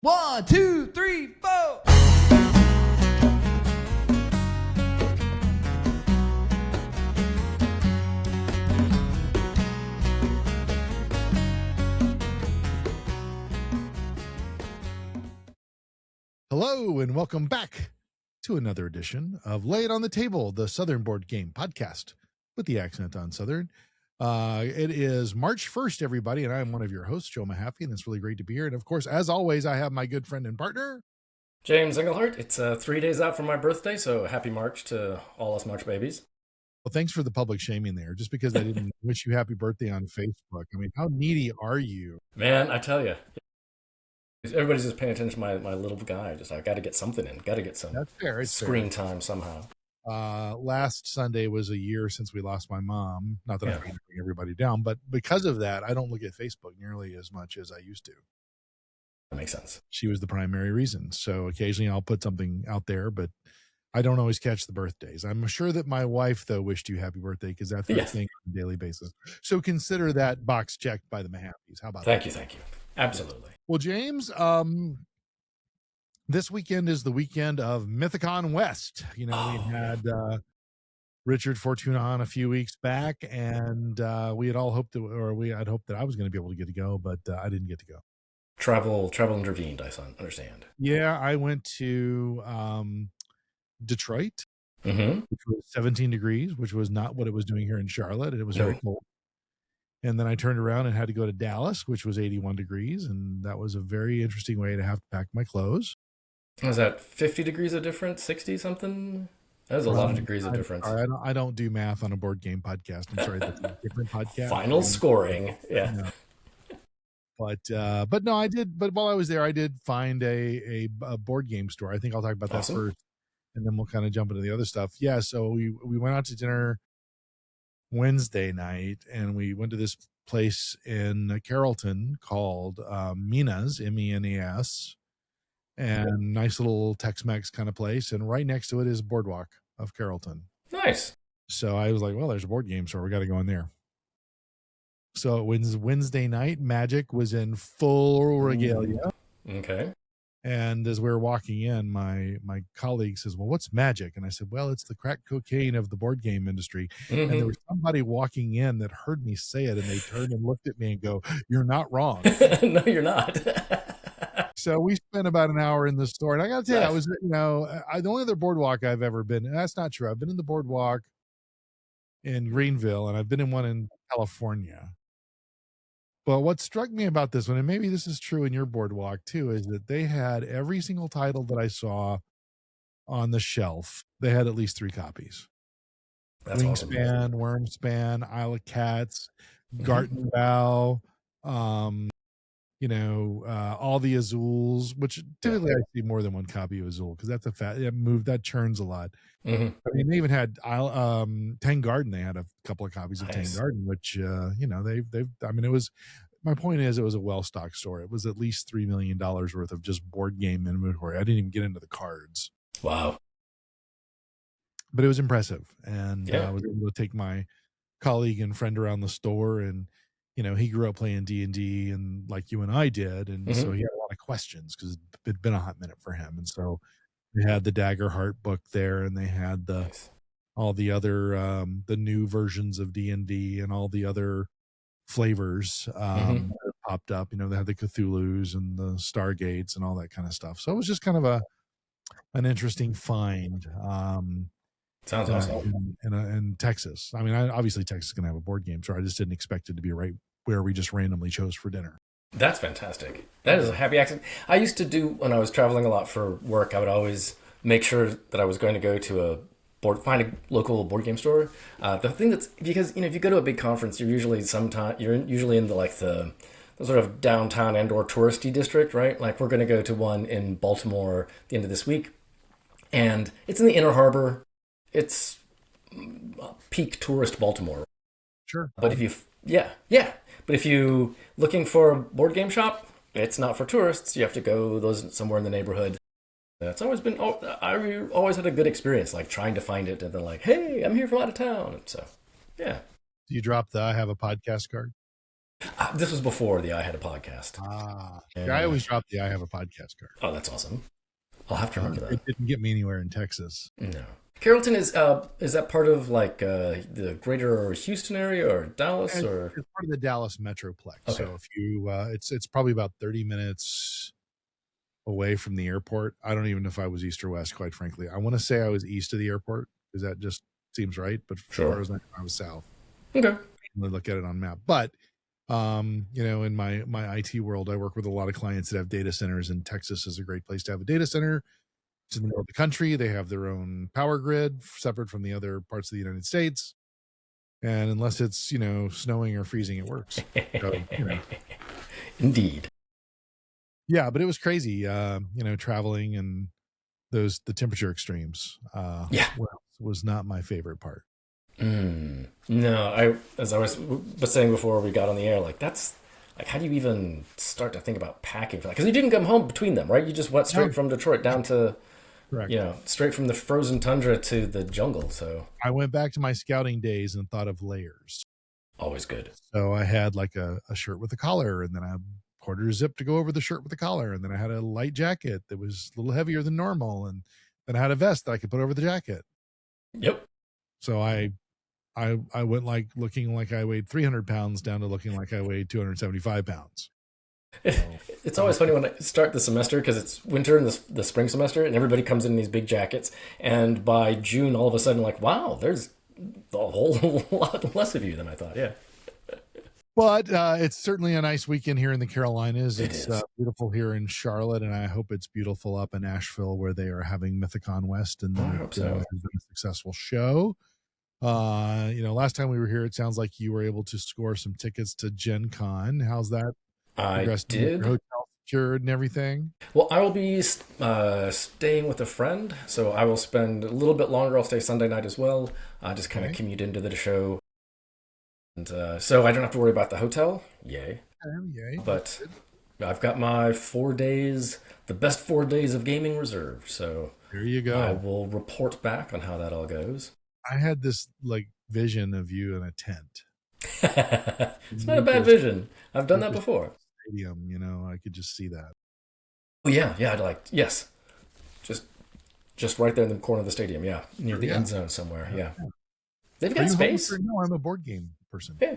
1, 2, 3, 4. Hello and welcome back to another edition of Lay It on the Table, the Southern Board Game Podcast with the accent on Southern. It is March 1st, everybody, and I'm one of your hosts, Joe Mahaffey, and it's really great to be here. And of course, as always, I have my good friend and partner, James Engelhardt. It's 3 days out from my birthday, so happy March to all us March babies. Well, thanks for the public shaming there, just because I didn't wish you happy birthday on Facebook. I mean, how needy are you? Man, I tell you. Everybody's just paying attention to my little guy. Just, I got to get something in. Got to get some That's fair. It's screen time somehow. Last Sunday was a year since we lost my mom. Not that I'm trying to bring everybody down, but because of that, I don't look at Facebook nearly as much as I used to. That makes sense. She was the primary reason. So occasionally I'll put something out there, but I don't always catch the birthdays. I'm sure that my wife, though, wished you happy birthday because that's her thing on a daily basis. So consider that box checked by the Mahaffeys. How about that? Thank you. Absolutely. Well, James, this weekend is the weekend of Mythicon West. You know, we had Richard Fortuna on a few weeks back, and we had all hoped I'd hoped that I was going to be able to get to go, but I didn't get to go. Travel intervened, I understand. Yeah, I went to Detroit, which was 17 degrees, which was not what it was doing here in Charlotte. It was very cold. And then I turned around and had to go to Dallas, which was 81 degrees. And that was a very interesting way to have to pack my clothes. Was that 50 degrees of difference, 60 something? That was a lot of degrees of difference. I don't do math on a board game podcast. I'm sorry, that's a different podcast. Final scoring. Yeah. No. But no, I did. But while I was there, I did find a board game store. I think I'll talk about that first, and then we'll kind of jump into the other stuff. Yeah. So we went out to dinner Wednesday night, and we went to this place in Carrollton called Mina's, MENAS, and nice little Tex-Mex kind of place. And right next to it is Boardwalk of Carrollton. Nice. So I was like, well, there's a board game store. We got to go in there. So it was Wednesday night. Magic was in full regalia. Okay. And as we were walking in, my colleague says, well, what's Magic? And I said, well, it's the crack cocaine of the board game industry. And there was somebody walking in that heard me say it, and they turned and looked at me and go, you're not wrong. No, you're not. So we spent about an hour in the store. And I got to tell you, I was, the only other boardwalk I've ever been, and that's not true. I've been in the boardwalk in Greenville, and I've been in one in California. But what struck me about this one, and maybe this is true in your boardwalk too, is that they had every single title that I saw on the shelf. They had at least 3 copies. That's Wingspan, Wormspan, Isle of Cats, Garten Bow, all the Azules, which typically I see more than one copy of Azul because that's that churns a lot. I mean, they even had Tang Garden. They had a couple of copies of Tang Garden, which my point is, it was a well-stocked store. It was at least $3 million worth of just board game inventory. I didn't even get into the cards. Wow. But it was impressive. And I was able to take my colleague and friend around the store, and he grew up playing D&D and like you and I did. And so he had a lot of questions because it'd been a hot minute for him. And so they had the Daggerheart book there, and they had all the other, the new versions of D&D and all the other flavors that popped up. They had the Cthulhu's and the Stargates and all that kind of stuff. So it was just kind of an interesting find. Sounds awesome. In Texas. I mean, obviously Texas is going to have a board game store. I just didn't expect it to be right where we just randomly chose for dinner. That's fantastic. That is a happy accident. I used to do, when I was traveling a lot for work, I would always make sure that I was going to go to find a local board game store. The thing that's, because, if you go to a big conference, you're usually in the sort of downtown and/or touristy district, right? Like we're going to go to one in Baltimore at the end of this week, and it's in the Inner Harbor. It's peak tourist Baltimore. Sure. But if you looking for a board game shop, it's not for tourists. You have to go somewhere in the neighborhood. It's always been, I always had a good experience, like trying to find it and then like, hey, I'm here from out of town. So, yeah. Do you drop the I have a podcast card? This was before the I Had a Podcast. I always drop the I Have a Podcast card. Oh, that's awesome. I'll have to remember that. It didn't get me anywhere in Texas. No. Carrollton is that part of like the greater Houston area or Dallas or? It's part of the Dallas Metroplex. Okay. So if you, it's probably about 30 minutes away from the airport. I don't even know if I was east or west, quite frankly. I want to say I was east of the airport because that just seems right. But as far as I was south. Okay. Look at it on map. But in my IT world, I work with a lot of clients that have data centers, and Texas is a great place to have a data center. It's in the middle of the country. They have their own power grid separate from the other parts of the United States. And unless it's, snowing or freezing, it works. So, Indeed. Yeah, but it was crazy, traveling and the temperature extremes. Was not my favorite part. No, as I was saying before we got on the air, like that's like, how do you even start to think about packing for that? Because you didn't come home between them, right? You just went straight from Detroit down to, straight from the frozen tundra to the jungle. So I went back to my scouting days and thought of layers. Always good. So I had like a shirt with a collar, and then a quarter zip to go over the shirt with the collar, and then I had a light jacket that was a little heavier than normal, and then I had a vest that I could put over the jacket. Yep. So I went like looking like I weighed 300 pounds down to looking like I weighed 275 pounds. So, it's always funny when I start the semester because it's winter in the spring semester and everybody comes in these big jackets. And by June, all of a sudden, like, wow, there's a whole lot less of you than I thought. Yeah. But it's certainly a nice weekend here in the Carolinas. It's beautiful here in Charlotte, and I hope it's beautiful up in Asheville where they are having Mythicon West, and it's been a successful show. Last time we were here, it sounds like you were able to score some tickets to Gen Con. How's that? I did. Your hotel secured and everything? Well, I will be staying with a friend, so I will spend a little bit longer. I'll stay Sunday night as well. Just kind of commute into the show. And so I don't have to worry about the hotel. Yay. Yay. But I've got my 4 days, the best 4 days of gaming reserved. So there you go. I will report back on how that all goes. I had this like vision of you in a tent. It's not a bad vision. I've done that before. Stadium, I could just see that. Oh yeah, yes. Just right there in the corner of the stadium, near the end zone somewhere. Yeah. They've got space. No, I'm a board game person. Yeah,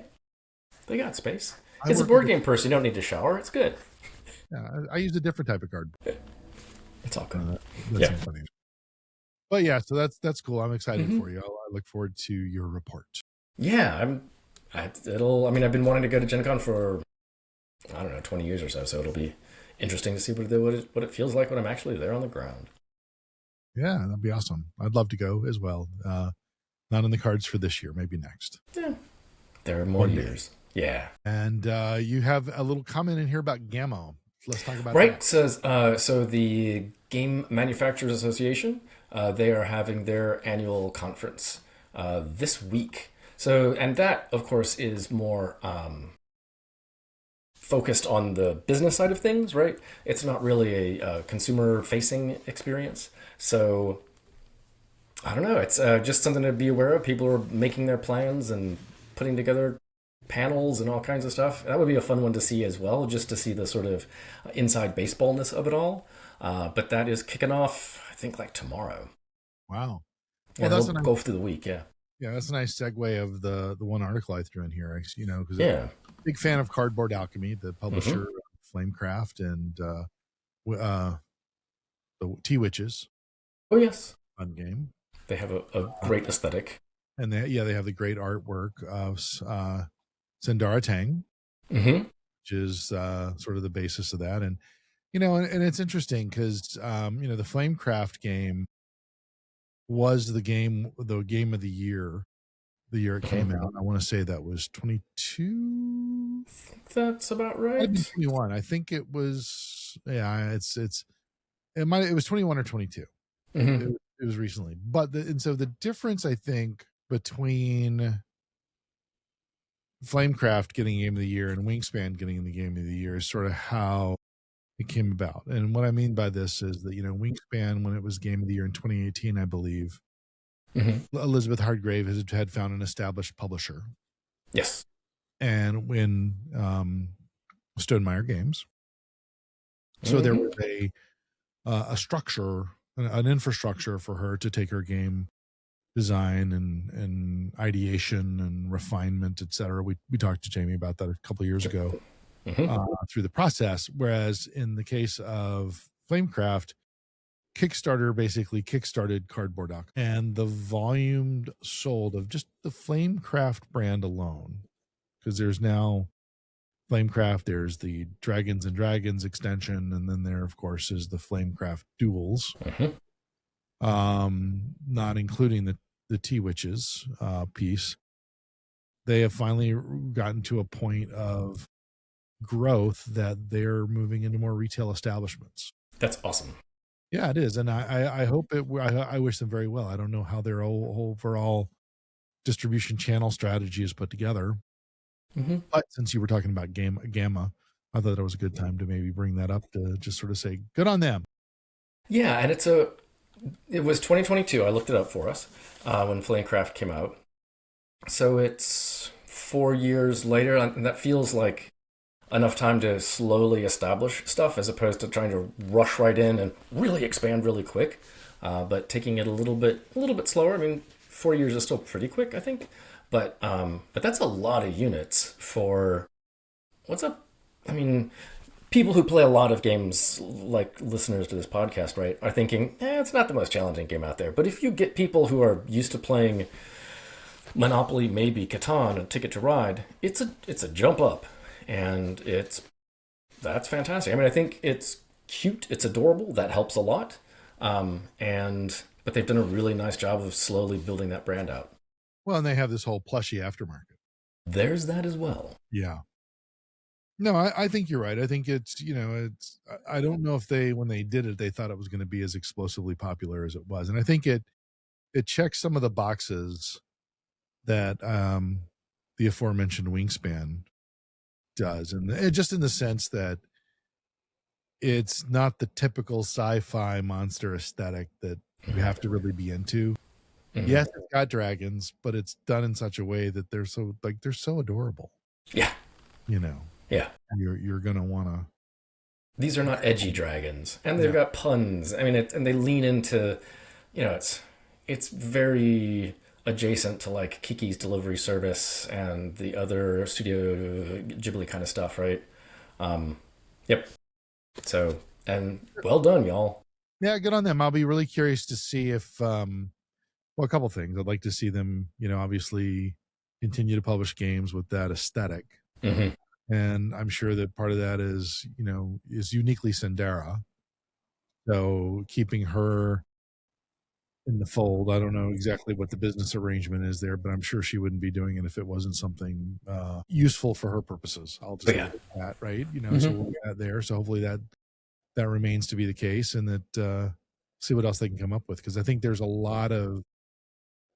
they got space. As a board game person, you don't need to shower. It's good. Yeah, I use a different type of card. It's all good. That's funny. But yeah, so that's cool. I'm excited for you. I look forward to your report. Yeah, I've been wanting to go to Gen Con for 20 years or so it'll be interesting to see what it feels like when I'm actually there on the ground. Yeah, that'd be awesome. I'd love to go as well. Not in the cards for this year, maybe next. Yeah, there are more years. Yeah. And you have a little comment in here about Gammo. Let's talk about that. Right. Says so the Game Manufacturers Association, they are having their annual conference this week. So, and that, of course, is more focused on the business side of things, right? It's not really a consumer-facing experience. So, I don't know. It's just something to be aware of. People are making their plans and putting together panels and all kinds of stuff. That would be a fun one to see as well, just to see the sort of inside baseballness of it all. But that is kicking off, I think, like tomorrow. Wow. Well, that's go through the week, yeah. Yeah, that's a nice segue of the one article I threw in here, because I'm a big fan of Cardboard Alchemy, the publisher of Flamecraft and the T-Witches. Oh, yes. Fun game. They have a great aesthetic. And they have the great artwork of Sindara Tang, which is sort of the basis of that. And, and it's interesting because, the Flamecraft game was the game of the year it came out. I want to say that was 22. I think that's about right. 21. I think it was, it was 21 or 22. It was recently. And so the difference, I think, between Flamecraft getting Game of the Year and Wingspan getting the Game of the Year is sort of how it came about. And what I mean by this is that, Wingspan, when it was Game of the Year in 2018, I believe, Elizabeth Hargrave had found an established publisher. Yes. and when Stonemeyer Games. So there was a structure, an infrastructure for her to take her game design and ideation and refinement, etc. We talked to Jamie about that a couple of years ago through the process. Whereas in the case of Flamecraft, Kickstarter basically kickstarted Cardboard.com, and the volume sold of just the Flamecraft brand alone, because there's now Flamecraft, there's the Dragons and Dragons extension, and then there, of course, is the Flamecraft Duels, not including the T-Witches piece. They have finally gotten to a point of growth that they're moving into more retail establishments. That's awesome. Yeah, it is, and I hope it. I wish them very well. I don't know how their overall distribution channel strategy is put together. But since you were talking about Gamma, I thought it was a good time to maybe bring that up to just sort of say good on them. Yeah, and it was 2022. I looked it up for us when Flamecraft came out. So it's 4 years later, and that feels like enough time to slowly establish stuff as opposed to trying to rush right in and really expand really quick. But taking it a little bit slower. I mean, 4 years is still pretty quick, I think. But that's a lot of units for what's up. I mean, people who play a lot of games, like listeners to this podcast, right, are thinking, it's not the most challenging game out there. But if you get people who are used to playing Monopoly, maybe Catan, and Ticket to Ride, it's a jump up, and that's fantastic. I mean, I think it's cute, it's adorable, that helps a lot, but they've done a really nice job of slowly building that brand out. Well, and they have this whole plushie aftermarket. There's that as well. Yeah. No, I think you're right. I think it's, I don't know if when they did it, they thought it was going to be as explosively popular as it was. And I think it checks some of the boxes that the aforementioned Wingspan does. And just in the sense that it's not the typical sci-fi monster aesthetic that you have to really be into. Yes, it's got dragons, but it's done in such a way that they're so adorable. Yeah. Yeah. You're going to want to. These are not edgy dragons, and they've got puns. I mean, and they lean into, it's very adjacent to like Kiki's Delivery Service and the other Studio Ghibli kind of stuff, right? Yep. So, and well done, y'all. Yeah, good on them. I'll be really curious to see if, a couple things. I'd like to see them, obviously continue to publish games with that aesthetic. And I'm sure that part of that is uniquely Sendera. So keeping her in the fold. I don't know exactly what the business arrangement is there, but I'm sure she wouldn't be doing it if it wasn't something useful for her purposes. I'll just leave it at that, right? So we'll get there. So hopefully that remains to be the case, and that see what else they can come up with. Because I think there's a lot of,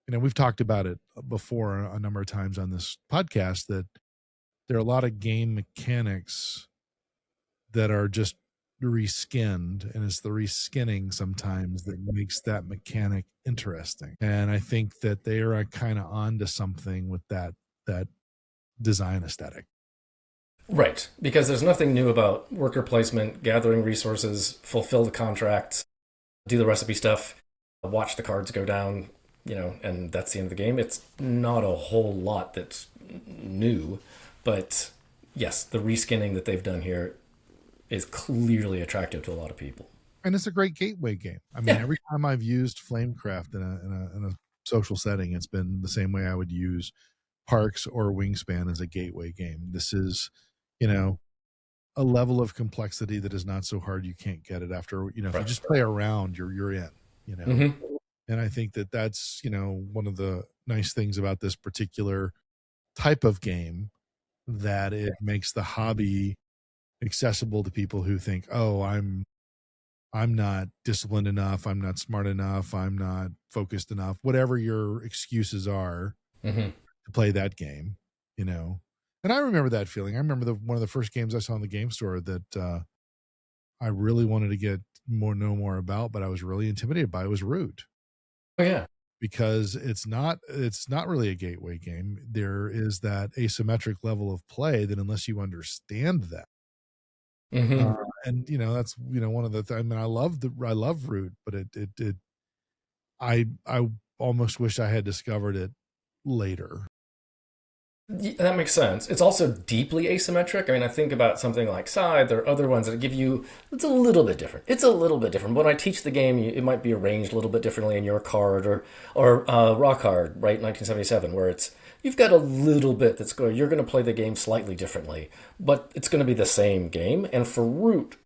we've talked about it before a number of times on this podcast, that there are a lot of game mechanics that are just reskinned, and it's the reskinning sometimes that makes that mechanic interesting. And I think that they are kind of onto something with that design aesthetic. Right, because there's nothing new about worker placement, gathering resources, fulfill the contracts, do the recipe stuff, watch the cards go down, and that's the end of the game. It's not a whole lot that's new, but yes, the reskinning that they've done here is clearly attractive to a lot of people. And it's a great gateway game. I mean, every time I've used Flamecraft in a social setting, it's been the same way I would use Parks or Wingspan as a gateway game. This is, a level of complexity that is not so hard you can't get it after, if you just play around, you're in, And I think that that's, one of the nice things about this particular type of game, that it makes the hobby accessible to people who think, oh, I'm not disciplined enough, I'm not smart enough, I'm not focused enough, whatever your excuses are to play that game, And I remember that feeling. I remember one of the first games I saw in the game store that I really wanted to know more about, but I was really intimidated by. It was Root. Oh yeah. because it's not really a gateway game. There is that asymmetric level of play that unless you understand that, and that's one of the I mean, I love Root, but I almost wish I had discovered it later. That makes sense. It's also deeply asymmetric. I mean, I think about something like Scythe. There are other ones that give you, it's a little bit different. It's a little bit different. When I teach the game, it might be arranged a little bit differently in your card or Rock Hard, right, 1977, where you've got a little bit you're going to play the game slightly differently, but it's going to be the same game. And for Root,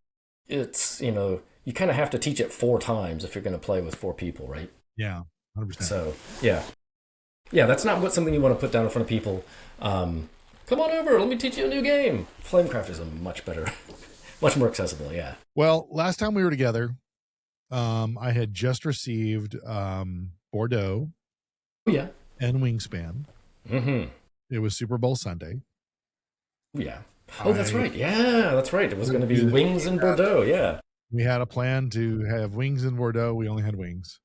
it's, you kind of have to teach it 4 times if you're going to play with 4 people, right? Yeah, 100%. So, yeah. Yeah, that's not something you want to put down in front of people. Come on over, let me teach you a new game. Flamecraft is a much better, much more accessible, yeah. Well, last time we were together, I had just received Bordeaux and Wingspan. Mm-hmm. It was Super Bowl Sunday. Yeah. Oh, that's right. Yeah, that's right. It was going to be Wings in Bordeaux, yeah. We had a plan to have Wings in Bordeaux. We only had Wings.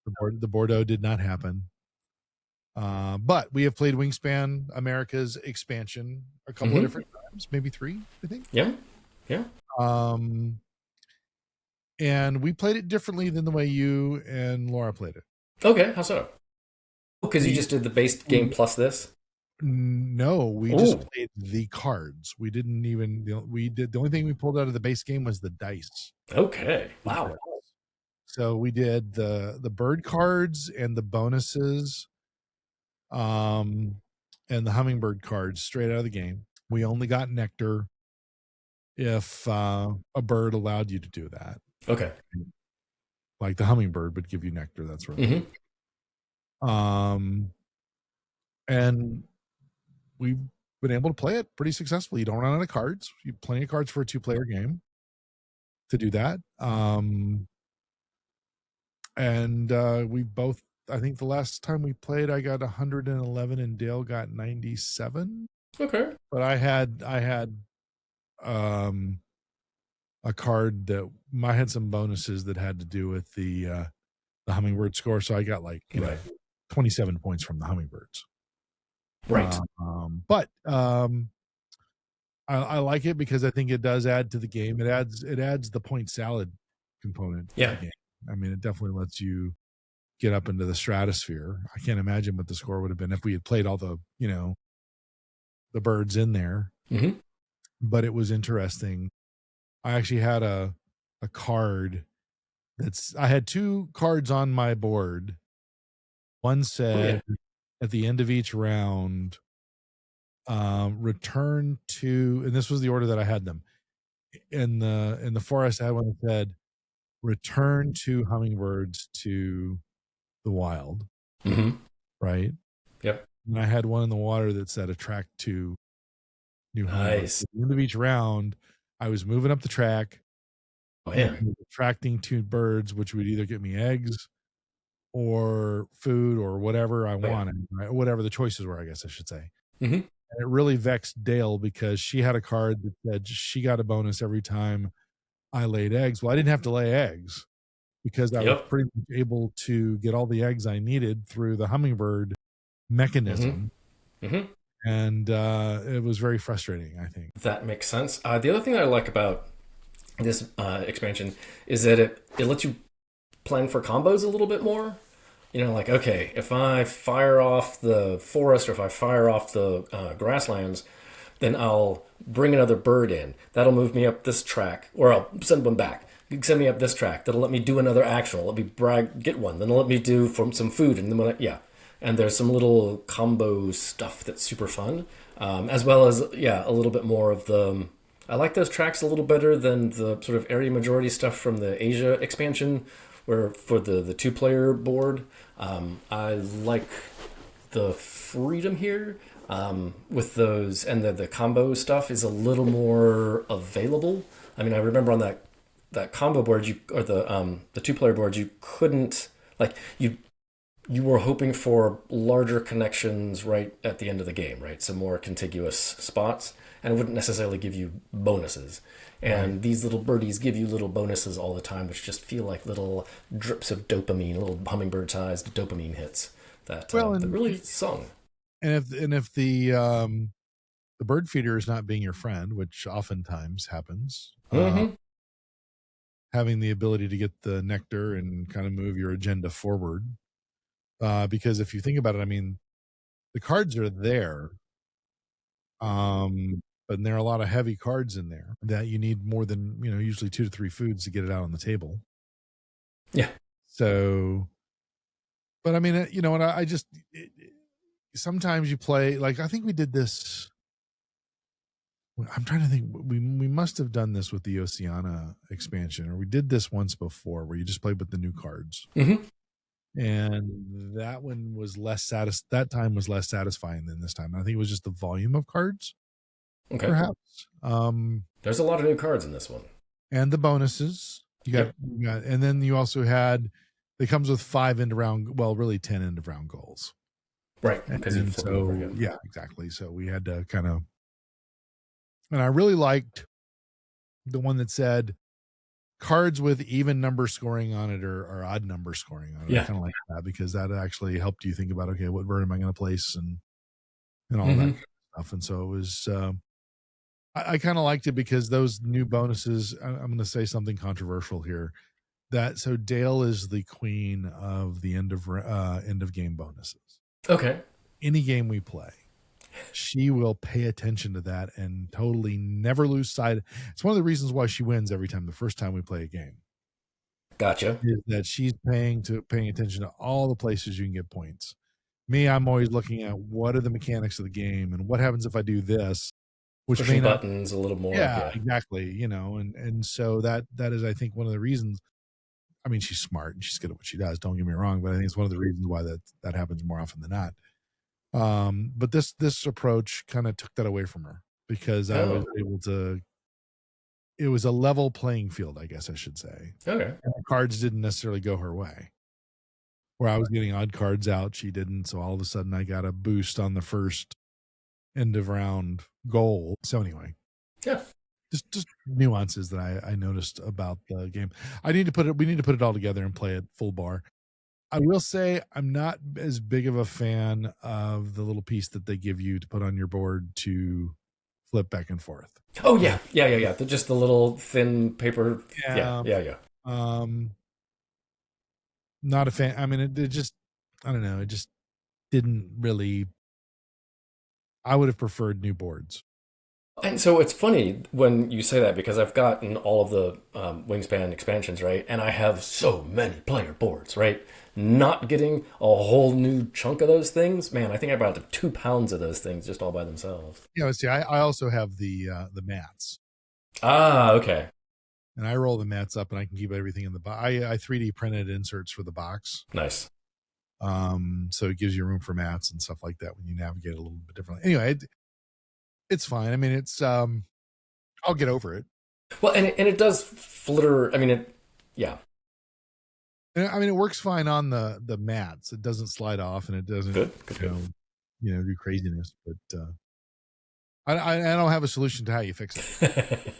The Bordeaux did not happen. But we have played Wingspan Americas expansion a couple of different times, maybe 3, I think. Yeah. And we played it differently than the way you and Laura played it. Okay, how so? Because you just did the base game plus this? No, we just played the cards. We didn't even. The only thing we pulled out of the base game was the dice. Okay. Wow. So we did the bird cards and the bonuses. And the hummingbird cards straight out of the game. We only got nectar if a bird allowed you to do that. Okay. Like the hummingbird would give you nectar. That's right. And we've been able to play it pretty successfully. You don't run out of cards. You have plenty of cards for a 2-player game to do that. And we both, I think the last time we played, I got 111 and Dale got 97. Okay. But I had a card that I had some bonuses that had to do with the hummingbird score. So I got 27 points from the hummingbirds. Right. But I like it because I think it does add to the game. It adds the point salad component to the game. I mean, it definitely lets you get up into the stratosphere. I can't imagine what the score would have been if we had played all the, the birds in there. But it was interesting. I actually had a card I had 2 cards on my board. One said at the end of each round, return to, and this was the order that I had them. In the forest, I had one that said, return 2 hummingbirds to the wild. Right? Yep. And I had one in the water that said attract 2 new hummingbirds. At the end of each round, I was moving up the track. Attracting 2 birds, which would either get me eggs or food or whatever I wanted, right? Whatever the choices were, I guess I should say. And it really vexed Dale because she had a card that said she got a bonus every time I laid eggs. Well, I didn't have to lay eggs because I was pretty much able to get all the eggs I needed through the hummingbird mechanism. And it was very frustrating, I think. That makes sense. The other thing that I like about this expansion is that it lets you plan for combos a little bit more. Okay, if I fire off the forest or if I fire off the grasslands, then I'll bring another bird in. That'll move me up this track, or I'll send one back. You can send me up this track. That'll let me do another action. It'll let me get one. Then it'll let me do some food. And then and there's some little combo stuff that's super fun, as well as a little bit more of the. I like those tracks a little better than the sort of area majority stuff from the Asia expansion, where for the 2-player board. I like the freedom here with those, and the combo stuff is a little more available. I mean, I remember on that combo board, the 2-player board, you couldn't you were hoping for larger connections right at the end of the game, right? Some more contiguous spots. and it wouldn't necessarily give you bonuses. And these little birdies give you little bonuses all the time, which just feel like little drips of dopamine, little hummingbird-sized dopamine hits that really sung. And if the bird feeder is not being your friend, which oftentimes happens, having the ability to get the nectar and kind of move your agenda forward. Because if you think about it, I mean, the cards are there, but there are a lot of heavy cards in there that you need more than, usually 2 to 3 foods to get it out on the table. Yeah. So, but I mean, sometimes you play, like, I think we did this. I'm trying to think. We must have done this with the Oceania expansion, or we did this once before, where you just played with the new cards, and that one was that time was less satisfying than this time. And I think it was just the volume of cards, perhaps. There's a lot of new cards in this one, and the bonuses you got, and then you also had. It comes with 5 end of round, well, really 10 end of round goals, right? Because you flip over again. Yeah, exactly. So we had to kind of. And I really liked the one that said cards with even number scoring on it or odd number scoring on it. Yeah. I kind of like that because that actually helped you think about, okay, what bird am I going to place and all that kind of stuff. And so it was, I kind of liked it because those new bonuses, I'm going to say something controversial here. So Dale is the queen of the end of game bonuses. Okay. Any game we play. She will pay attention to that and totally never lose sight. It's one of the reasons why she wins every time. The first time we play a game, gotcha, is that she's paying attention to all the places you can get points. Me, I'm always looking at what are the mechanics of the game and what happens if I do this, which pushing buttons a little more. Yeah, exactly. And so that is, I think, one of the reasons. I mean, she's smart and she's good at what she does. Don't get me wrong, but I think it's one of the reasons why that happens more often than not. But this approach kind of took that away from her because I was able to. It was a level playing field, I guess I should say. Okay. And the cards didn't necessarily go her way. Where I was getting odd cards out, she didn't. So all of a sudden, I got a boost on the first end of round goal. So anyway, yeah, just nuances that I noticed about the game. We need to put it all together and play it full bar. I will say I'm not as big of a fan of the little piece that they give you to put on your board to flip back and forth. Oh yeah. Just the little thin paper. Yeah. Not a fan. I mean, it just, I don't know. It just didn't really. I would have preferred new boards. And so it's funny when you say that because I've gotten all of the Wingspan expansions, right? And I have so many player boards, right? Not getting a whole new chunk of those things, man. I think I bought 2 pounds of those things just all by themselves. Yeah, see, I also have the mats. Ah, okay. And I roll the mats up, and I can keep everything in the box. I 3D printed inserts for the box. Nice. So it gives you room for mats and stuff like that when you navigate a little bit differently. Anyway, it's fine. I mean, it's I'll get over it. Well, and it does flitter. I mean, yeah. I mean, it works fine on the mats. It doesn't slide off, and it doesn't do craziness. But I don't have a solution to how you fix it.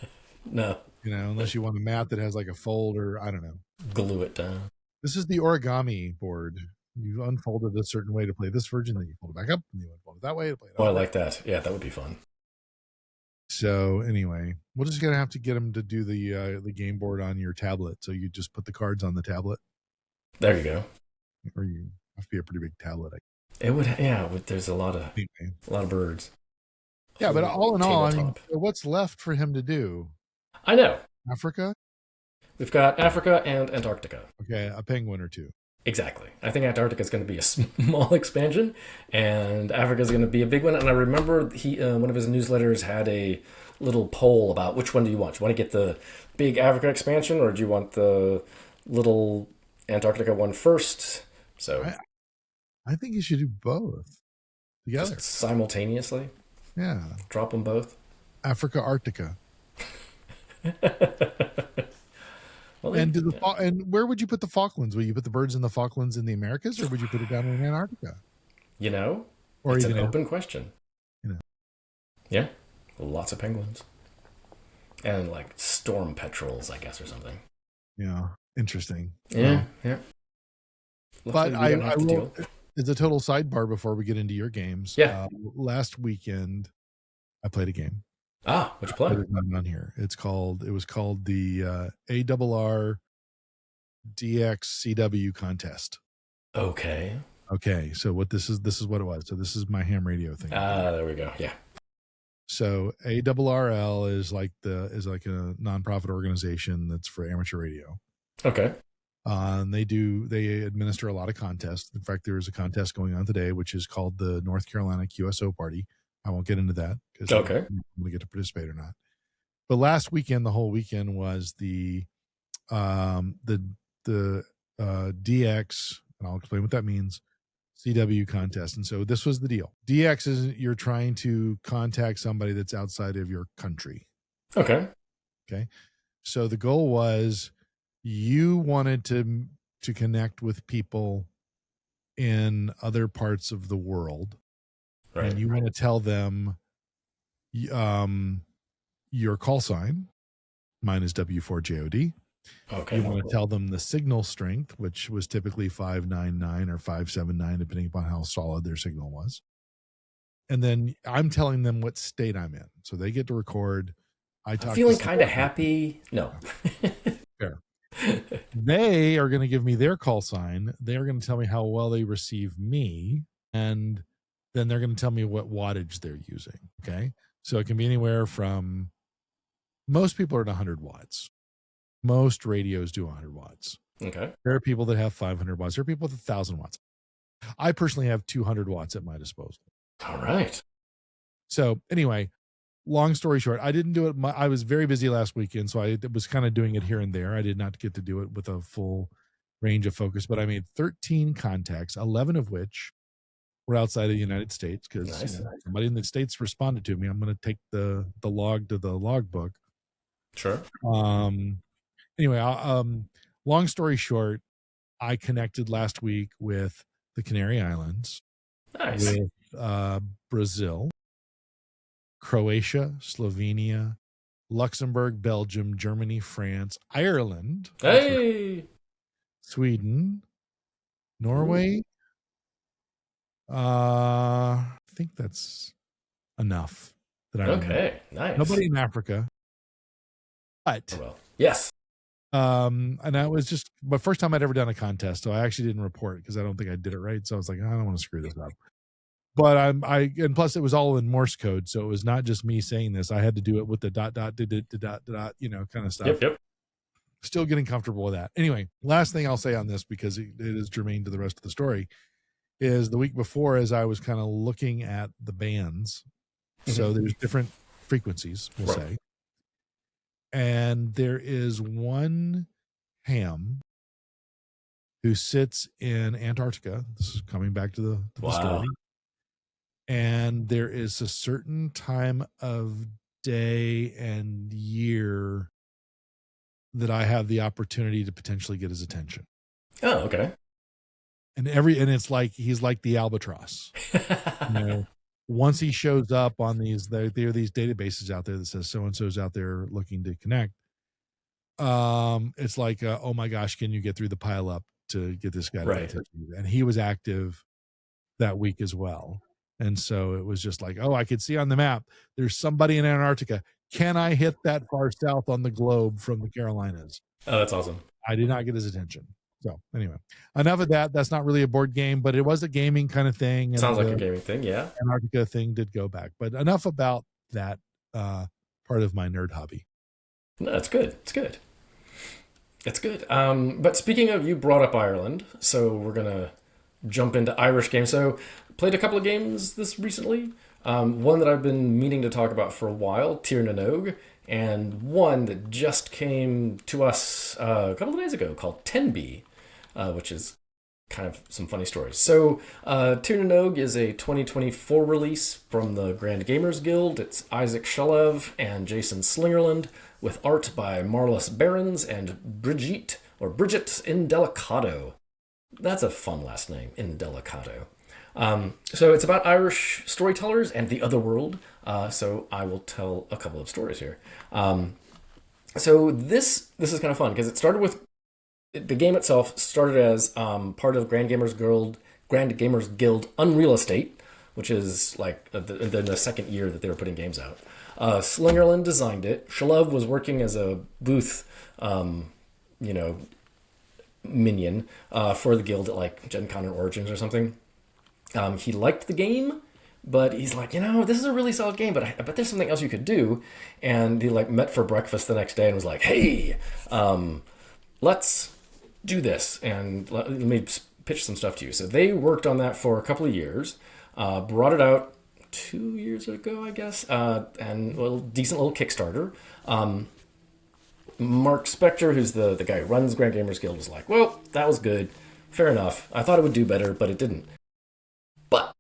No. Unless you want a mat that has like a fold or I don't know. Glue it down. This is the origami board. You unfold it a certain way to play this version, then you fold it back up, and you unfold it that way to play it. Oh, I like that. Yeah, that would be fun. So anyway, we're just gonna have to get them to do the game board on your tablet. So you just put the cards on the tablet. There you go. Or you have to be a pretty big tablet. It would, yeah. There's a lot of birds. Yeah, but all in all, I mean, what's left for him to do? I know. Africa? We've got Africa and Antarctica. Okay, a penguin or two. Exactly. I think Antarctica is going to be a small expansion, and Africa is going to be a big one. And I remember one of his newsletters had a little poll about which one do you want? Do you want to get the big Africa expansion, or do you want the little Antarctica one first? So I think you should do both together simultaneously. Yeah. Drop them both. Africa, Arctica. Well, and where would you put the Falklands? Would you put the birds in the Falklands in the Americas, or would you put it down in Antarctica? Or it's an open question. Yeah. Lots of penguins. And like storm petrels, I guess, or something. Yeah, interesting. Yeah, yeah. But Luckily, we don't have to will, deal. as a total sidebar before we get into your games, Yeah. last weekend I played a game. What'd you play? On here. It was called the ARR DX CW contest. Okay. Okay, so what this is what it was. So this is my ham radio thing. There we go. Yeah. So ARRL is like a nonprofit organization that's for amateur radio. Okay. And they administer a lot of contests. In fact, there is a contest going on today, which is called the North Carolina QSO Party. I won't get into that because I'm going to get to participate or not. But last weekend, the whole weekend was the DX, and I'll explain what that means, CW contest. And so this was the deal. DX is you're trying to contact somebody that's outside of your country. Okay. So the goal was you wanted to connect with people in other parts of the world. Right. And you want to tell them your call sign. Mine is W4JOD. Okay. You want to tell them the signal strength, which was typically 599 or 579, depending upon how solid their signal was. And then I'm telling them what state I'm in. So they get to record. I'm feeling kind of happy. No. Fair. They are going to give me their call sign. They're going to tell me how well they receive me. And then they're going to tell me what wattage they're using. Okay. So it can be anywhere from, most people are at 100 watts. Most radios do 100 watts. Okay. There are people that have 500 watts. There are people with 1,000 watts. I personally have 200 watts at my disposal. All right. So anyway, long story short, I didn't do it. I was very busy last weekend, so I was kind of doing it here and there. I did not get to do it with a full range of focus, but I made 13 contacts, 11 of which were outside of the United States because somebody in the States responded to me. I'm going to take the log to the logbook. Sure. Anyway, long story short, I connected last week with the Canary Islands, with Brazil, Croatia, Slovenia, Luxembourg, Belgium, Germany, France, Ireland, Sweden, Norway. I think that's enough that I remember. Nice. Nobody in Africa. But yes. And that was just my first time I'd ever done a contest, so I actually didn't report because I don't think I did it right. So I was like, I don't want to screw this up. But and plus it was all in Morse code, so it was not just me saying this. I had to do it with the dot, kind of stuff. Yep. Still getting comfortable with that. Anyway, last thing I'll say on this, because it is germane to the rest of the story, is the week before, as I was kind of looking at the bands, so there's different frequencies, we'll say. And there is one ham who sits in Antarctica. This is coming back to the story. And there is a certain time of day and year that I have the opportunity to potentially get his attention. Oh, okay. And it's like he's like the albatross. Once he shows up on these, there are these databases out there that says so and so's out there looking to connect. It's like, oh my gosh, can you get through the pile up to get this guy to pay attention? And he was active that week as well. And so it was just like, oh, I could see on the map, there's somebody in Antarctica. Can I hit that far south on the globe from the Carolinas? Oh, that's awesome. I did not get his attention. So anyway, enough of that. That's not really a board game, but it was a gaming kind of thing. And sounds like a gaming thing, yeah. Antarctica thing did go back. But enough about that part of my nerd hobby. No, that's good. It's good. It's good. But speaking of, you brought up Ireland, so we're going to jump into Irish games. So played a couple of games this recently. One that I've been meaning to talk about for a while, Tir na Nog, and one that just came to us a couple of days ago called Tenby, which is kind of some funny stories. So Tir na Nog is a 2024 release from the Grand Gamers Guild. It's Isaac Shalev and Jason Slingerland, with art by Marlis Behrens and Bridget Indelicato. That's a fun last name, Indelicato. So it's about Irish storytellers and the other world. So I will tell a couple of stories here. So this is kind of fun because it started with the game itself started as part of Grand Gamers Guild Unreal Estate, which is like the second year that they were putting games out. Slingerland designed it. Shalov was working as a booth, minion for the guild at like Gen Con or Origins or something. He liked the game, but he's like, this is a really solid game, but I bet there's something else you could do. And he like met for breakfast the next day and was like, hey, let's do this and let me pitch some stuff to you. So they worked on that for a couple of years, brought it out 2 years ago, I guess, and a decent little Kickstarter. Mark Spector, who's the guy who runs Grand Gamers Guild, was like, well, that was good. Fair enough. I thought it would do better, but it didn't. But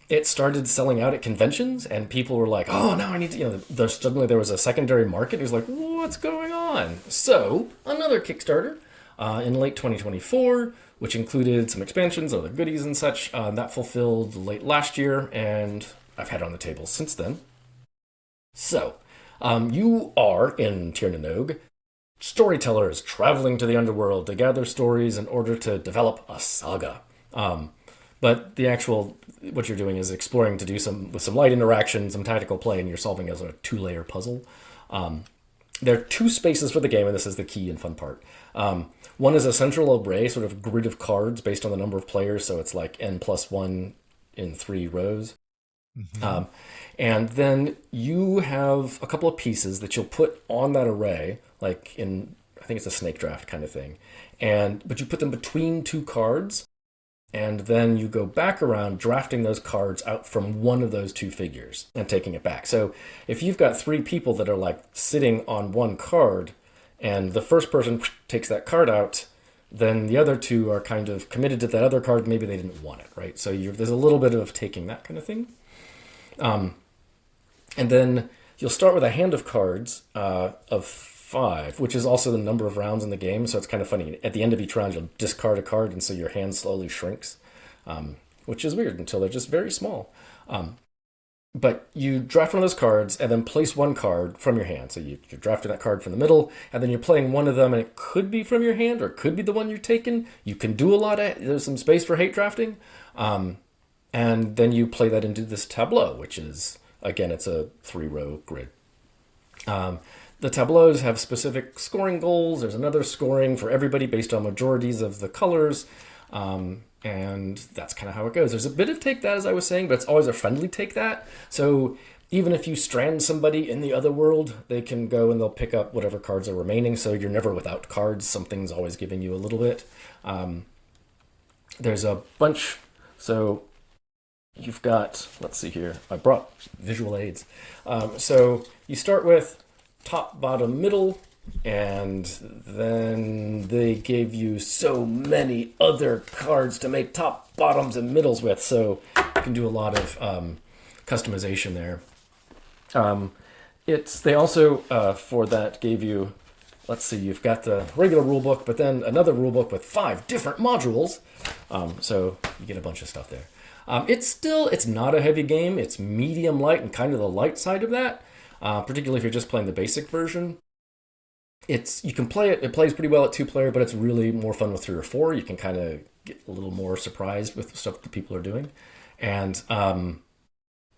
it started selling out at conventions, and people were like, oh, now I need to, suddenly there was a secondary market. It was like, what's going on? So another Kickstarter in late 2024, which included some expansions, other goodies and such, that fulfilled late last year, and I've had it on the table since then. So, you are, in Tir na Nog, storytellers traveling to the underworld to gather stories in order to develop a saga. But the actual, what you're doing is exploring to do with some light interaction, some tactical play, and you're solving as a 2-layer puzzle. There are 2 spaces for the game, and this is the key and fun part. One is a central array, sort of grid of cards based on the number of players, so it's like n+1 in 3 rows. Mm-hmm. And then you have a couple of pieces that you'll put on that array, like in, I think it's a snake draft kind of thing. But you put them between 2 cards, and then you go back around drafting those cards out from one of those 2 figures and taking it back. So if you've got 3 people that are like sitting on one card, and the first person takes that card out, then the other 2 are kind of committed to that other card. Maybe they didn't want it, right? So there's a little bit of taking that kind of thing. And then you'll start with a hand of cards of 5, which is also the number of rounds in the game. So it's kind of funny. At the end of each round, you'll discard a card, and so your hand slowly shrinks, which is weird until they're just very small. But you draft one of those cards and then place one card from your hand. So you're drafting that card from the middle, and then you're playing one of them, and it could be from your hand or it could be the one you're taking. You can do there's some space for hate drafting. And then you play that into this tableau, which is, again, it's a 3-row grid. The tableaus have specific scoring goals. There's another scoring for everybody based on majorities of the colors. And that's kind of how it goes. There's a bit of take that, as I was saying, but it's always a friendly take that. So even if you strand somebody in the other world, they can go and they'll pick up whatever cards are remaining. So you're never without cards. Something's always giving you a little bit. There's a bunch. So you've got, let's see here. I brought visual aids. So you start with top, bottom, middle. And then they gave you so many other cards to make top, bottoms, and middles with, so you can do a lot of customization there. They also, for that, gave you, let's see, you've got the regular rulebook, but then another rulebook with 5 different modules, so you get a bunch of stuff there. It's not a heavy game. It's medium light and kind of the light side of that, particularly if you're just playing the basic version. You can play it. It plays pretty well at 2-player, but it's really more fun with 3 or 4. You can kind of get a little more surprised with stuff that people are doing, and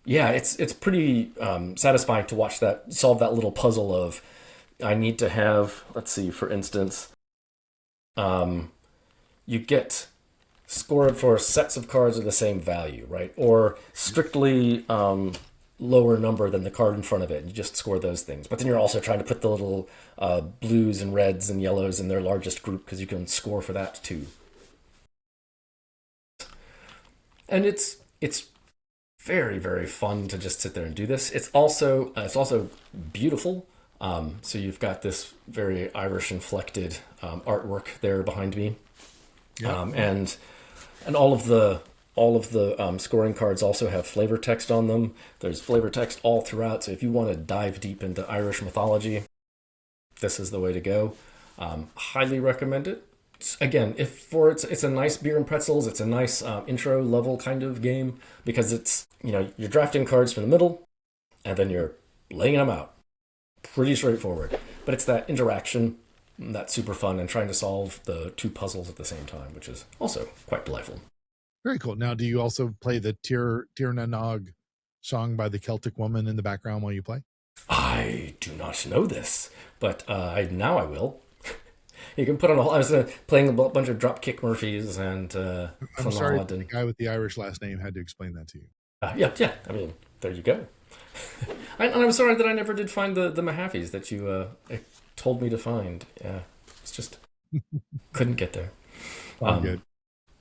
it's pretty satisfying to watch that solve that little puzzle of I need to have. Let's see, for instance, you get scored for sets of cards of the same value, right, or strictly lower number than the card in front of it, and you just score those things. But then you're also trying to put the little blues and reds and yellows in their largest group because you can score for that too. And it's very, very fun to just sit there and do this. It's also beautiful. So you've got this very Irish inflected artwork there behind me. Yep. And all of the scoring cards also have flavor text on them. There's flavor text all throughout, so if you want to dive deep into Irish mythology, this is the way to go. Highly recommend it. again, if for it's a nice beer and pretzels, it's a nice intro level kind of game because it's, you're drafting cards from the middle and then you're laying them out. Pretty straightforward, but it's that interaction that's super fun and trying to solve the two puzzles at the same time, which is also quite delightful. Very cool. Now, do you also play the Tir na nog song by the Celtic Woman in the background while you play? I do not know this, but now I will. You can put on a whole. I was playing a bunch of Dropkick Murphys and I'm sorry, the guy with the Irish last name had to explain that to you. Yeah. I mean, there you go. And I'm sorry that I never did find the Mahaffeys that you told me to find. Yeah, it's just couldn't get there. Good.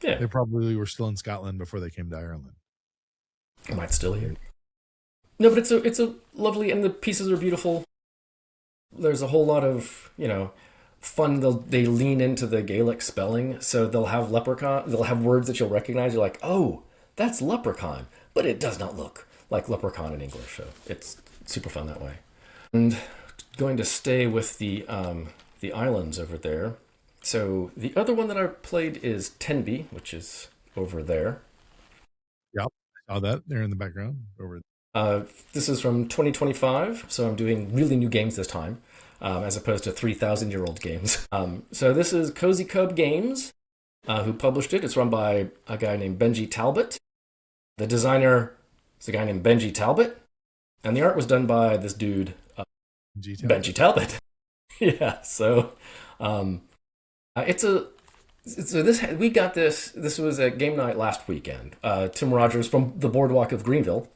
Yeah, they probably were still in Scotland before they came to Ireland. I might still hear. No, but it's a lovely, and the pieces are beautiful. There's a whole lot of fun. They lean into the Gaelic spelling, so they'll have leprechaun. They'll have words that you'll recognize. You're like, oh, that's leprechaun, but it does not look like leprechaun in English. So it's super fun that way. And going to stay with the islands over there. So the other one that I played is Tenby, which is over there. Yep, I saw that there in the background over. This is from 2025, so I'm doing really new games this time, as opposed to 3,000-year-old games. So this is Cozy Cub Games, who published it. It's run by a guy named Benji Talbot. The designer is a guy named Benji Talbot, and the art was done by this dude, Benji Talbot. Yeah, so we got this. This was at game night last weekend. Tim Rogers from the Boardwalk of Greenville,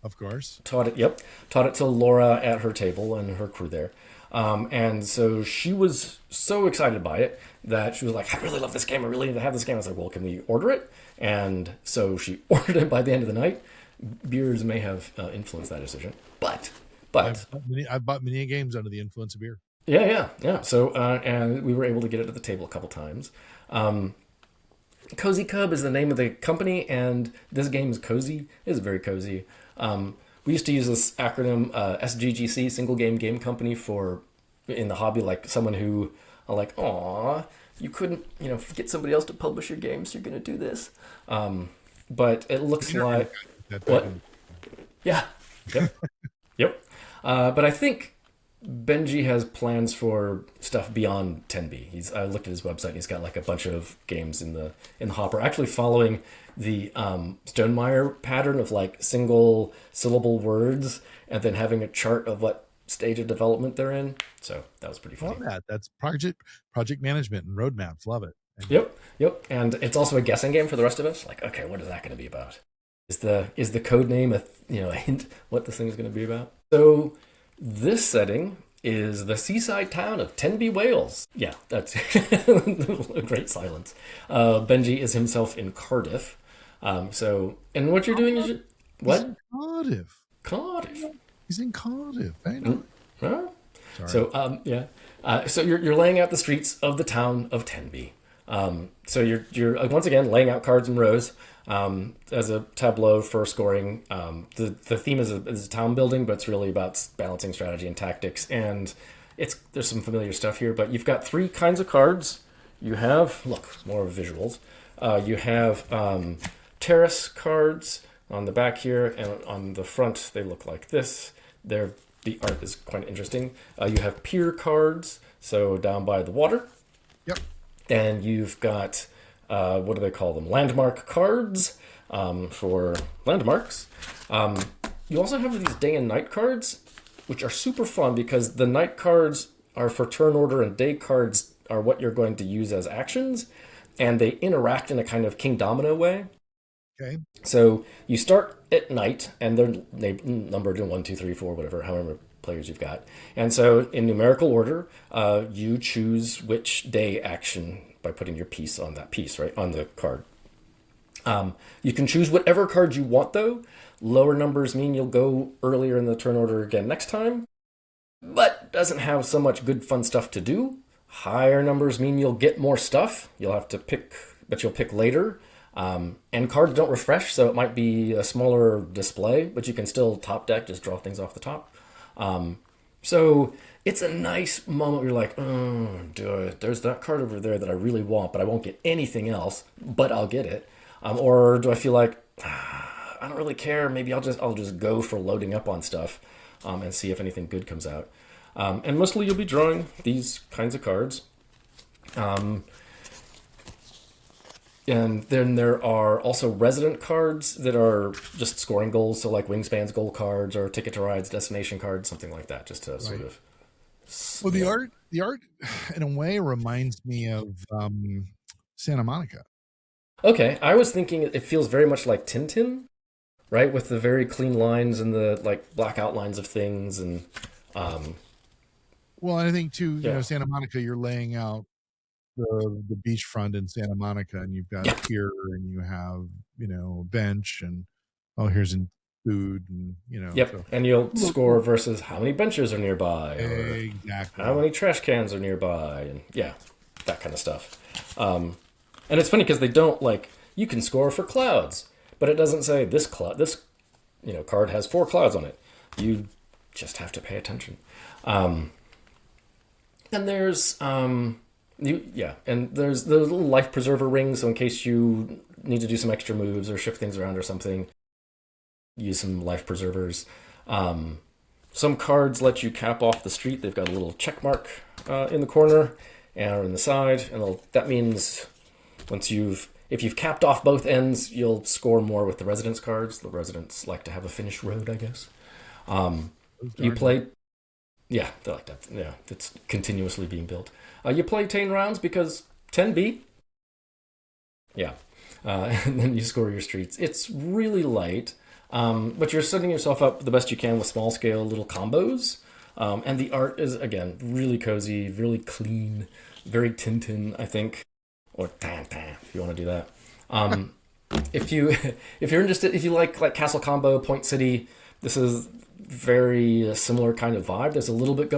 of course, taught it to Laura at her table and her crew there. And so she was so excited by it that she was like, I really love this game. I really need to have this game. I was like, well, can we order it? And so she ordered it by the end of the night. Beers may have influenced that decision, but I've bought many games under the influence of beer. Yeah. So and we were able to get it at the table a couple times. Cozy Cub is the name of the company, and this game is cozy. It is very cozy. We used to use this acronym SGGC, Single Game Company, for in the hobby, like someone who like, aw, you couldn't get somebody else to publish your games, so you're gonna do this. But it looks like what? Yeah. Yep. But I think Benji has plans for stuff beyond Tenby. I looked at his website and he's got like a bunch of games in the hopper, actually following the Stonemeyer pattern of like single syllable words and then having a chart of what stage of development they're in. So that was pretty funny. Love that. That's project management and roadmaps. Love it. Yep. And it's also a guessing game for the rest of us. Like, okay, what is that going to be about? Is the code name a hint what this thing is going to be about? So this setting is the seaside town of Tenby, Wales. Yeah, that's a great silence. Benji is himself in Cardiff. And what you're doing is what? Cardiff. He's in Cardiff. I know. Huh? So so you're laying out the streets of the town of Tenby. So you're once again laying out cards in rows as a tableau for scoring. The theme is a town building, but it's really about balancing strategy and tactics. And there's some familiar stuff here, but you've got three kinds of cards. You have more visuals. You have terrace cards on the back here, and on the front they look like this. The art is quite interesting. You have pier cards, so down by the water. Yep. And you've got, what do they call them? Landmark cards for landmarks. You also have these day and night cards, which are super fun because the night cards are for turn order and day cards are what you're going to use as actions. And they interact in a kind of King Domino way. Okay. So you start at night, and they're numbered in 1, 2, 3, 4, whatever, however players you've got. And so in numerical order, you choose which day action by putting your piece on that piece, right, on the card. You can choose whatever card you want, though. Lower numbers mean you'll go earlier in the turn order again next time, but doesn't have so much good fun stuff to do. Higher numbers mean you'll get more stuff. You'll have to pick, but you'll pick later. And cards don't refresh, so it might be a smaller display, but you can still top deck, just draw things off the top. So it's a nice moment where you're like, oh, there's that card over there that I really want, but I won't get anything else, but I'll get it. Or do I feel like I don't really care? Maybe I'll just go for loading up on stuff, and see if anything good comes out. And mostly you'll be drawing these kinds of cards. And then there are also resident cards that are just scoring goals, so like Wingspan's goal cards or Ticket to Ride's destination cards, something like that, just to sort of. Well, the art, in a way, reminds me of Santa Monica. Okay, I was thinking it feels very much like Tintin, right, with the very clean lines and the like black outlines of things, and well, and I think too, Yeah. Santa Monica, you're laying out the beachfront in Santa Monica, and you've got a pier, and you have a bench, and here's in food, and Yep, so and you'll score versus how many benches are nearby, or exactly how many trash cans are nearby, and that kind of stuff. And it's funny because they don't you can score for clouds, but it doesn't say this card has 4 clouds on it. You just have to pay attention. And there's and there's the little life preserver rings, so in case you need to do some extra moves or shift things around or something, use some life preservers. Some cards let you cap off the street. They've got a little check mark in the corner or in the side, and that means if you've capped off both ends, you'll score more with the residents cards. The residents like to have a finished road, I guess. You play, they like that. Yeah, it's continuously being built. You play 10 rounds because 10B. Yeah, and then you score your streets. It's really light. But you're setting yourself up the best you can with small scale little combos. And the art is, again, really cozy, really clean, very Tintin, I think. Or Tintin, if you want to do that. If you're interested, if you like Castle Combo, Point City, this is very similar kind of vibe. There's a little bit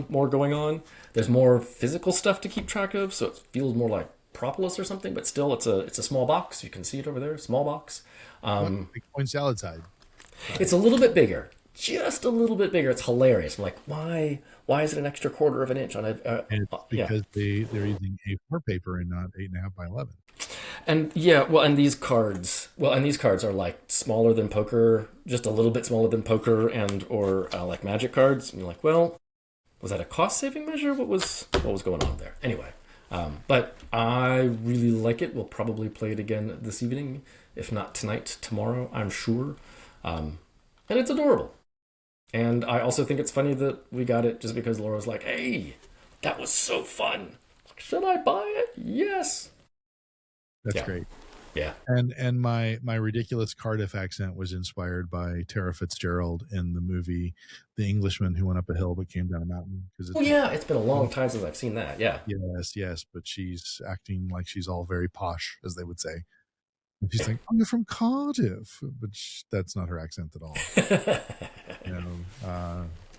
more going on. There's more physical stuff to keep track of, so it feels more like Propolis or something, but still it's a small box. You can see it over there, small box. Like point salad side. It's a little bit bigger, just a little bit bigger. It's hilarious. I'm like, why is it an extra quarter of an inch on it? And it's because they're using A4 paper and not 8.5 by 11. And and these cards are like smaller than poker, just a little bit smaller than poker or like Magic cards. And you're like, well, was that a cost saving measure? What was going on there? Anyway, but I really like it. We'll probably play it again this evening, if not tonight, tomorrow, I'm sure. And it's adorable. And I also think it's funny that we got it just because Laura was like, hey, that was so fun. Should I buy it? Yes. That's great. Yeah. And my ridiculous Cardiff accent was inspired by Tara Fitzgerald in the movie The Englishman Who Went Up a Hill But Came Down a Mountain. It's been a long time since I've seen that. Yeah. Yes, but she's acting like she's all very posh, as they would say. And she's like, "Oh, you're from Cardiff," but that's not her accent at all.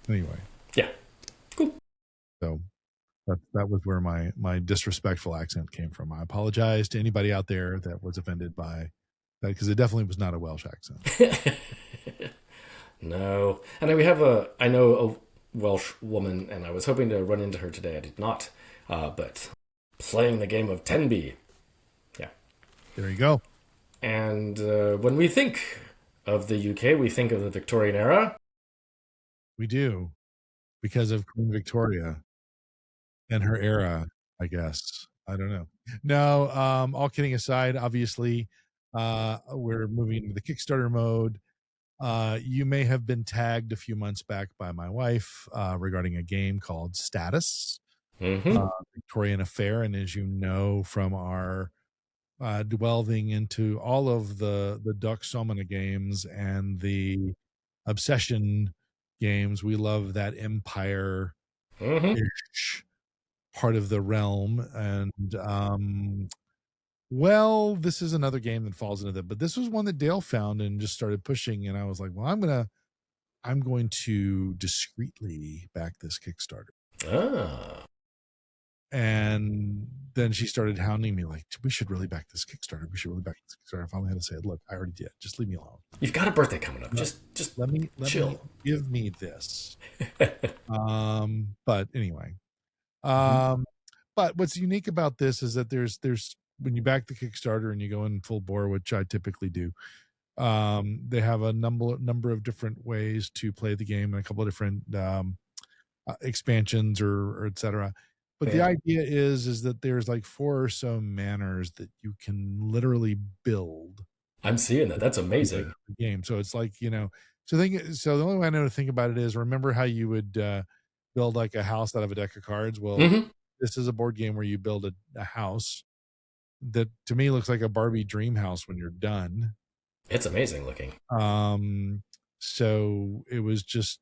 Anyway. Yeah. Cool. So that was where my disrespectful accent came from. I apologize to anybody out there that was offended by that, because it definitely was not a Welsh accent. No. And I know a Welsh woman, and I was hoping to run into her today. I did not. But playing the game of 10B. Yeah. There you go. And when we think of the UK, we think of the Victorian era. We do, because of Queen Victoria and her era, I guess. I don't know. No, all kidding aside, obviously, we're moving into the Kickstarter mode. You may have been tagged a few months back by my wife regarding a game called Status, Victorian Affair. And as you know from our delving into all of the Duck Somana games and the Obsession games, we love that Empire-ish part of the realm. And this is another game that falls into that, but this was one that Dale found and just started pushing, and I was like, well, I'm going to discreetly back this Kickstarter. And then she started hounding me like, we should really back this Kickstarter. We should really back this Kickstarter. I finally had to say, look, I already did. Just leave me alone. You've got a birthday coming up. Just let me chill. Give me this. But anyway, but what's unique about this is that there's when you back the Kickstarter and you go in full bore, which I typically do, they have a number of different ways to play the game and a couple of different expansions or etc. But the idea is that there's like 4 or so manors that you can literally build. I'm seeing that. That's amazing. The game. So it's like, so the only way I know to think about it is, remember how you would build like a house out of a deck of cards? Well, this is a board game where you build a house that to me looks like a Barbie dream house when you're done. It's amazing looking. So it was just,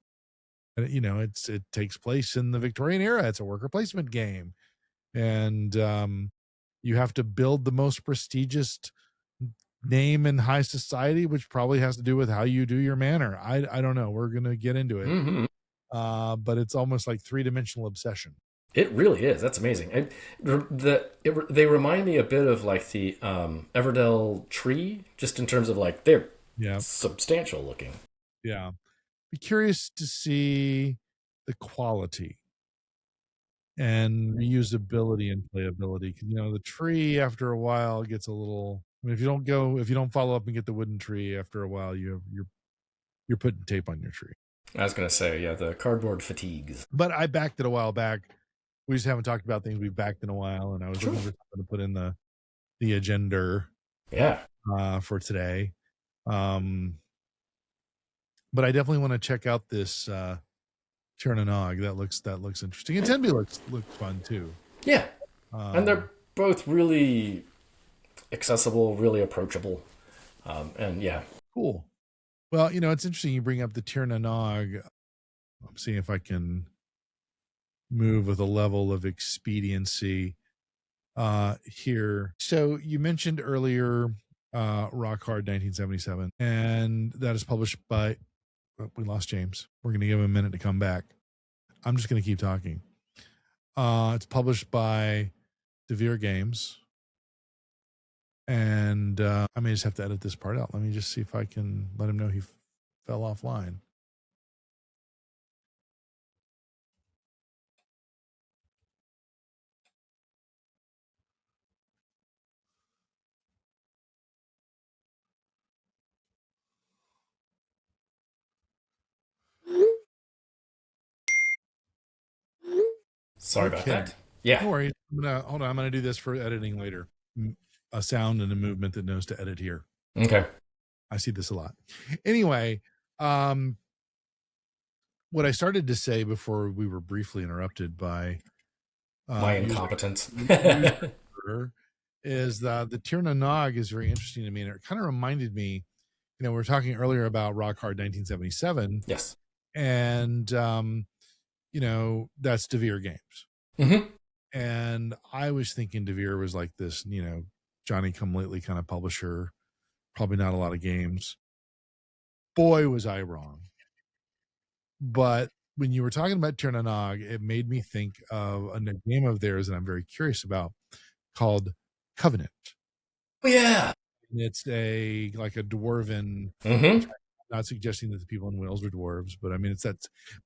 it takes place in the Victorian era. It's a worker placement game. And you have to build the most prestigious name in high society, which probably has to do with how you do your manor. I don't know. We're going to get into it. But it's almost like 3-dimensional obsession. It really is. That's amazing. They remind me a bit of like the Everdell tree, just in terms of like they're substantial looking. Yeah. Be curious to see the quality and reusability and playability. The tree after a while gets a little. I mean, if you don't follow up and get the wooden tree after a while, you're putting tape on your tree. I was gonna say, the cardboard fatigues. But I backed it a while back. We just haven't talked about things we've backed in a while, and I was looking for something to put in the agenda. For today. But I definitely want to check out this Chernanog. That looks interesting. And Tenby looks fun too. Yeah. And they're both really accessible, really approachable. And yeah. Cool. Well, it's interesting you bring up the Chernanog. I'm seeing if I can move with a level of expediency here. So you mentioned earlier Rock Hard 1977, and that is published by we lost James. We're going to give him a minute to come back. I'm just going to keep talking. It's published by DeVere Games, and I may just have to edit this part out. Let me just see if I can let him know he fell offline. Sorry about that. Yeah. No worries. Hold on. I'm going to do this for editing later. A sound and a movement that knows to edit here. Okay. I see this a lot. Anyway, what I started to say before we were briefly interrupted by my incompetence is that the Chernanog is very interesting to me. And it kind of reminded me, we were talking earlier about Rock Hard 1977. Yes. And, that's DeVere Games. And I was thinking DeVere was like this, Johnny come lately kind of publisher, probably not a lot of games. Boy, was I wrong. But when you were talking about Chernanog, it made me think of a game of theirs that I'm very curious about called Covenant. Oh, yeah. It's like a dwarven. Not suggesting that the people in Wales are dwarves, but I mean it's that.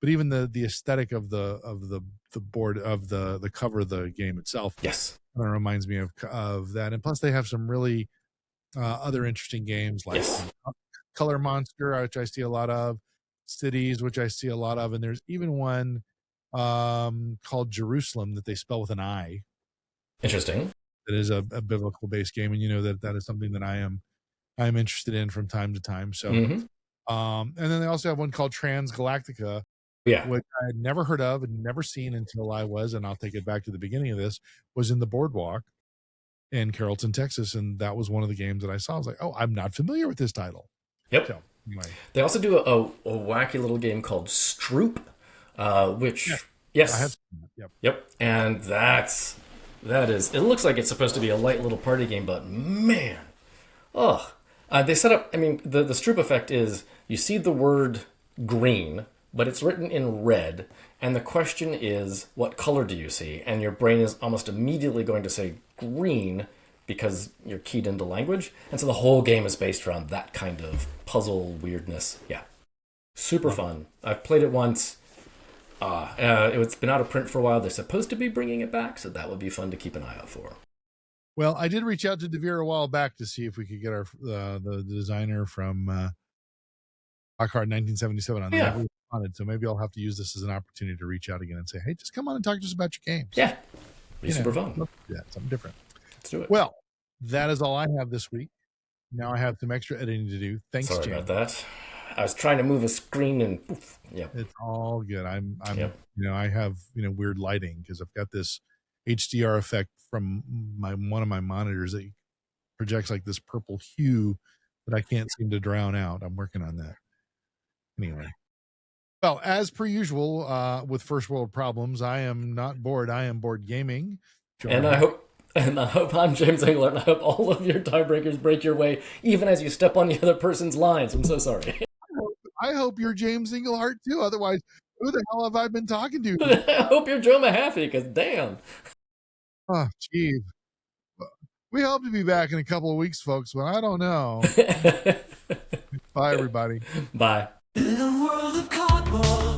But even the aesthetic of the board of the cover of the game itself, yes, kind of reminds me of that. And plus, they have some really other interesting games like Color Monster, which I see a lot of, Cities, which I see a lot of, and there's even one called Jerusalem that they spell with an I. Interesting. That is a biblical based game, and that is something that I am interested in from time to time. So. And then they also have one called Transgalactica, which I had never heard of and never seen until I was, and I'll take it back to the beginning of this, was in the Boardwalk in Carrollton, Texas. And that was one of the games that I saw. I was like, oh, I'm not familiar with this title. Yep. So, anyway. They also do a wacky little game called Stroop, which, yes. I have seen that. Yep. And it looks like it's supposed to be a light little party game, but man, they set up, the Stroop effect is you see the word green, but it's written in red. And the question is, what color do you see? And your brain is almost immediately going to say green because you're keyed into language. And so the whole game is based around that kind of puzzle weirdness. Yeah. Super fun. I've played it once. It's been out of print for a while. They're supposed to be bringing it back, so that would be fun to keep an eye out for. Well, I did reach out to Devere a while back to see if we could get our the designer from Lockhart 1977 on Yeah. the so maybe I'll have to use this as an opportunity to reach out again and say, hey, just come on and talk to us about your games. Yeah. Be super fun. Yeah, something different. Let's do it. Well, that is all I have this week. Now I have some extra editing to do. Thanks, Sorry James. about that. I was trying to move a screen and poof. Yeah. It's all good. I'm Yep. I have, weird lighting because I've got this HDR effect from one of my monitors that projects like this purple hue that I can't seem to drown out. I'm working on that. Anyway. Well, as per usual, with first world problems, I am not bored. I am bored gaming. And I hope I'm James Engelhardt, and I hope all of your tiebreakers break your way, even as you step on the other person's lines. I'm so sorry. I hope you're James Engelhardt too. Otherwise, who the hell have I been talking to? I hope you're Joe Mahaffey, because damn. Oh, geez. We hope to be back in a couple of weeks, folks, but I don't know. Bye, everybody. Bye. In a world of cardboard.